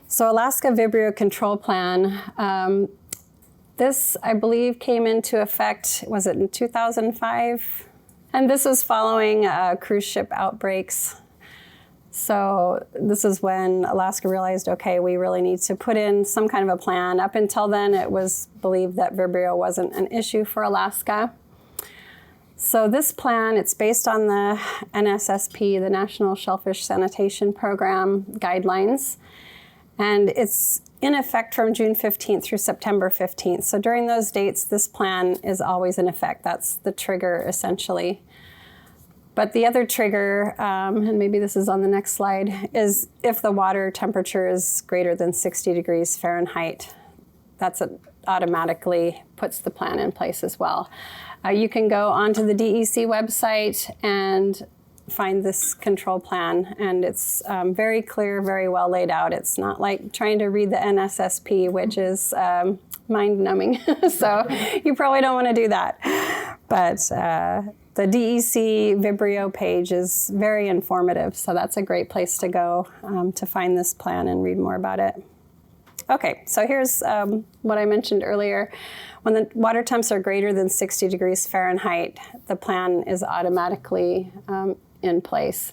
So Alaska Vibrio Control Plan, this, I believe, came into effect, was it in 2005? And this was following cruise ship outbreaks. So this is when Alaska realized, okay, we really need to put in some kind of a plan. Up until then, it was believed that Vibrio wasn't an issue for Alaska. So this plan, it's based on the NSSP, the National Shellfish Sanitation Program guidelines. And it's in effect from June 15th through September 15th. So during those dates, this plan is always in effect. That's the trigger, essentially. But the other trigger, and maybe this is on the next slide, is if the water temperature is greater than 60 degrees Fahrenheit. That's automatically puts the plan in place as well. You can go onto the DEC website and find this control plan, and it's very clear, very well laid out. It's not like trying to read the NSSP, which is mind-numbing, so you probably don't want to do that. But the DEC Vibrio page is very informative, so that's a great place to go to find this plan and read more about it. Okay, so here's what I mentioned earlier. When the water temps are greater than 60 degrees Fahrenheit, the plan is automatically in place.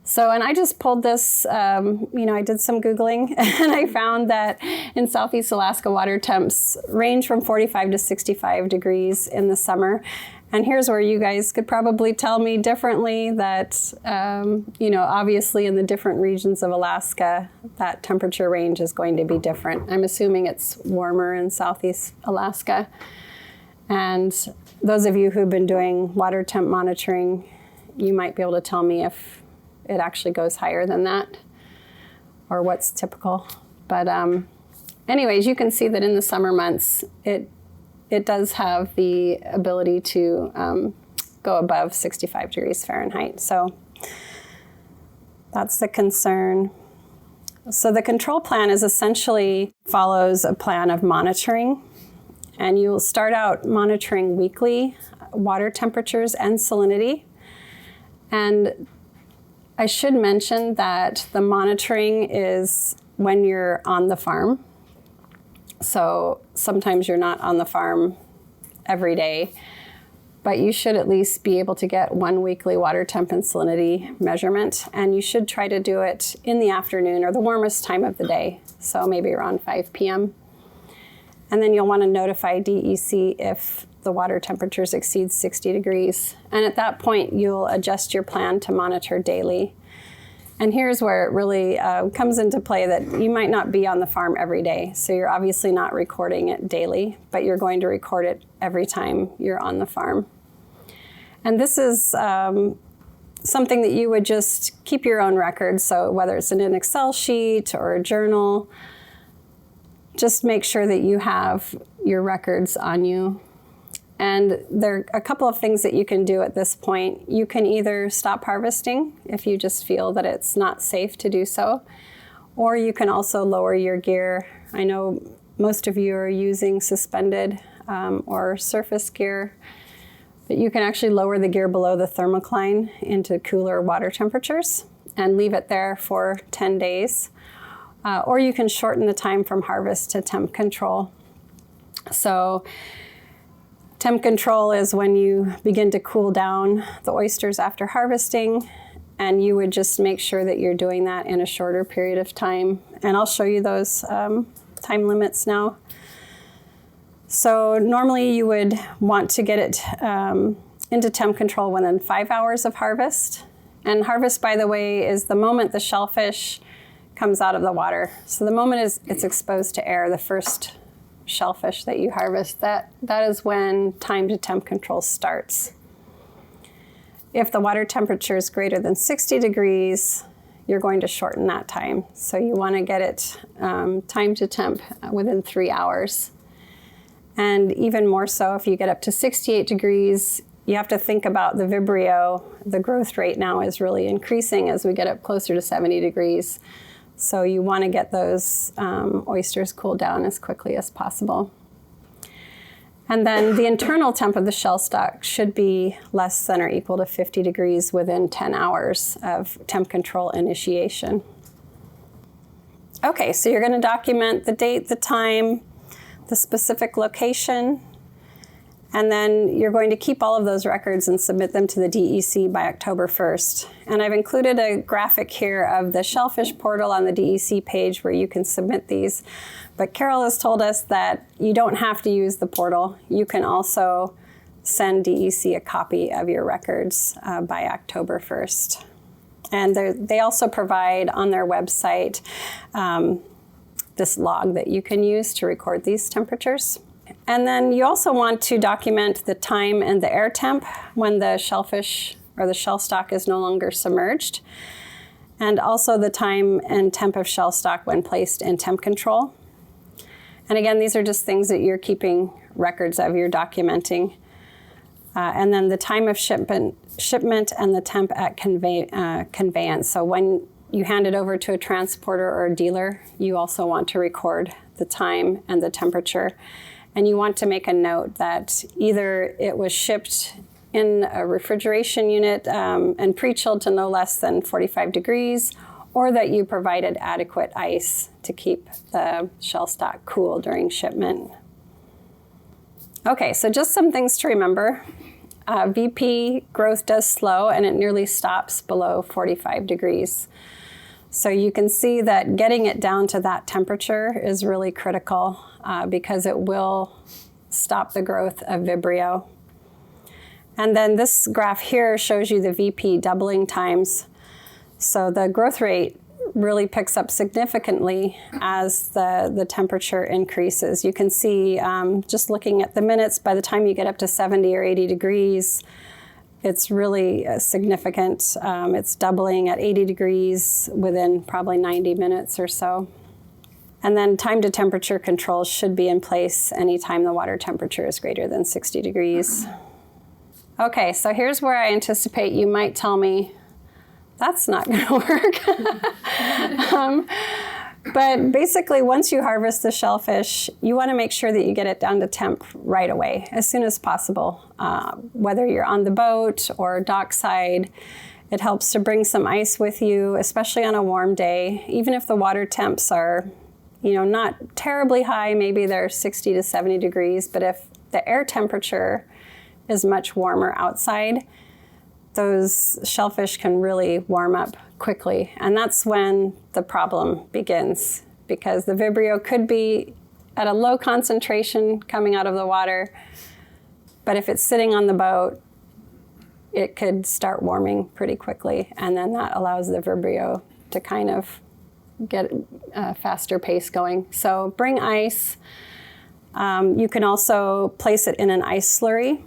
So, and I just pulled this, I did some Googling and I found that in Southeast Alaska, water temps range from 45 to 65 degrees in the summer. And here's where you guys could probably tell me differently that, obviously in the different regions of Alaska, that temperature range is going to be different. I'm assuming it's warmer in Southeast Alaska. And those of you who've been doing water temp monitoring, you might be able to tell me if it actually goes higher than that or what's typical. But anyways, you can see that in the summer months, it does have the ability to go above 65 degrees Fahrenheit. So that's the concern. So the control plan is essentially follows a plan of monitoring. And you'll start out monitoring weekly water temperatures and salinity. And I should mention that the monitoring is when you're on the farm. So sometimes you're not on the farm every day, but you should at least be able to get one weekly water temp and salinity measurement, and you should try to do it in the afternoon or the warmest time of the day, so maybe around 5 p.m. And then you'll want to notify DEC if the water temperatures exceed 60 degrees. And at that point, you'll adjust your plan to monitor daily. And here's where it really comes into play that you might not be on the farm every day. So you're obviously not recording it daily, but you're going to record it every time you're on the farm. And this is something that you would just keep your own records. So whether it's in an Excel sheet or a journal, just make sure that you have your records on you. And there are a couple of things that you can do at this point. You can either stop harvesting if you just feel that it's not safe to do so, or you can also lower your gear. I know most of you are using suspended or surface gear, but you can actually lower the gear below the thermocline into cooler water temperatures and leave it there for 10 days. Or you can shorten the time from harvest to temp control. So temp control is when you begin to cool down the oysters after harvesting, and you would just make sure that you're doing that in a shorter period of time. And I'll show you those time limits now. So normally you would want to get it into temp control within 5 hours of harvest. And harvest, by the way, is the moment the shellfish comes out of the water. So the moment it's exposed to air, the first shellfish that you harvest, that is when time to temp control starts. If the water temperature is greater than 60 degrees, you're going to shorten that time. So you want to get it time to temp within 3 hours. And even more so, if you get up to 68 degrees, you have to think about the Vibrio. The growth rate now is really increasing as we get up closer to 70 degrees. So you want to get those oysters cooled down as quickly as possible. And then the internal temp of the shell stock should be less than or equal to 50 degrees within 10 hours of temp control initiation. Okay, so you're going to document the date, the time, the specific location, and then you're going to keep all of those records and submit them to the DEC by October 1st. And I've included a graphic here of the Shellfish portal on the DEC page where you can submit these. But Carol has told us that you don't have to use the portal. You can also send DEC a copy of your records by October 1st. And they also provide on their website this log that you can use to record these temperatures. And then you also want to document the time and the air temp when the shellfish or the shell stock is no longer submerged, and also the time and temp of shell stock when placed in temp control. And again, these are just things that you're keeping records of, you're documenting. And then the time of shipment and the temp at conveyance. So when you hand it over to a transporter or a dealer, you also want to record the time and the temperature. And you want to make a note that either it was shipped in a refrigeration unit and pre-chilled to no less than 45 degrees, or that you provided adequate ice to keep the shell stock cool during shipment. Okay, so just some things to remember. VP growth does slow and it nearly stops below 45 degrees. So you can see that getting it down to that temperature is really critical because it will stop the growth of Vibrio. And then this graph here shows you the VP doubling times. So the growth rate really picks up significantly as the temperature increases. You can see just looking at the minutes, by the time you get up to 70 or 80 degrees, it's really significant. It's doubling at 80 degrees within probably 90 minutes or so. And then time to temperature control should be in place anytime the water temperature is greater than 60 degrees. Okay, so here's where I anticipate you might tell me, that's not going to work. But basically, once you harvest the shellfish, you want to make sure that you get it down to temp right away, as soon as possible. Whether you're on the boat or dockside, it helps to bring some ice with you, especially on a warm day. Even if the water temps are, not terribly high, maybe they're 60 to 70 degrees, but if the air temperature is much warmer outside, those shellfish can really warm up quickly. And that's when the problem begins, because the Vibrio could be at a low concentration coming out of the water, but if it's sitting on the boat, it could start warming pretty quickly. And then that allows the Vibrio to kind of get a faster pace going. So bring ice. You can also place it in an ice slurry.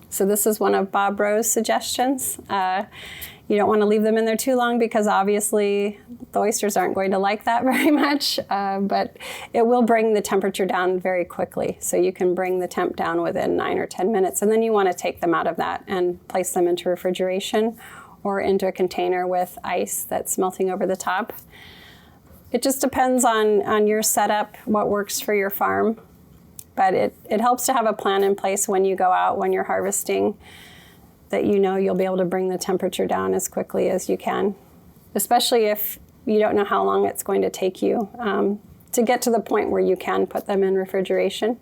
So this is one of Bob Rowe's suggestions. You don't want to leave them in there too long because obviously the oysters aren't going to like that very much, but it will bring the temperature down very quickly. So you can bring the temp down within 9 or 10 minutes, and then you want to take them out of that and place them into refrigeration or into a container with ice that's melting over the top. It just depends on your setup, what works for your farm. But it helps to have a plan in place when you go out, when you're harvesting, that you'll be able to bring the temperature down as quickly as you can, especially if you don't know how long it's going to take you to get to the point where you can put them in refrigeration.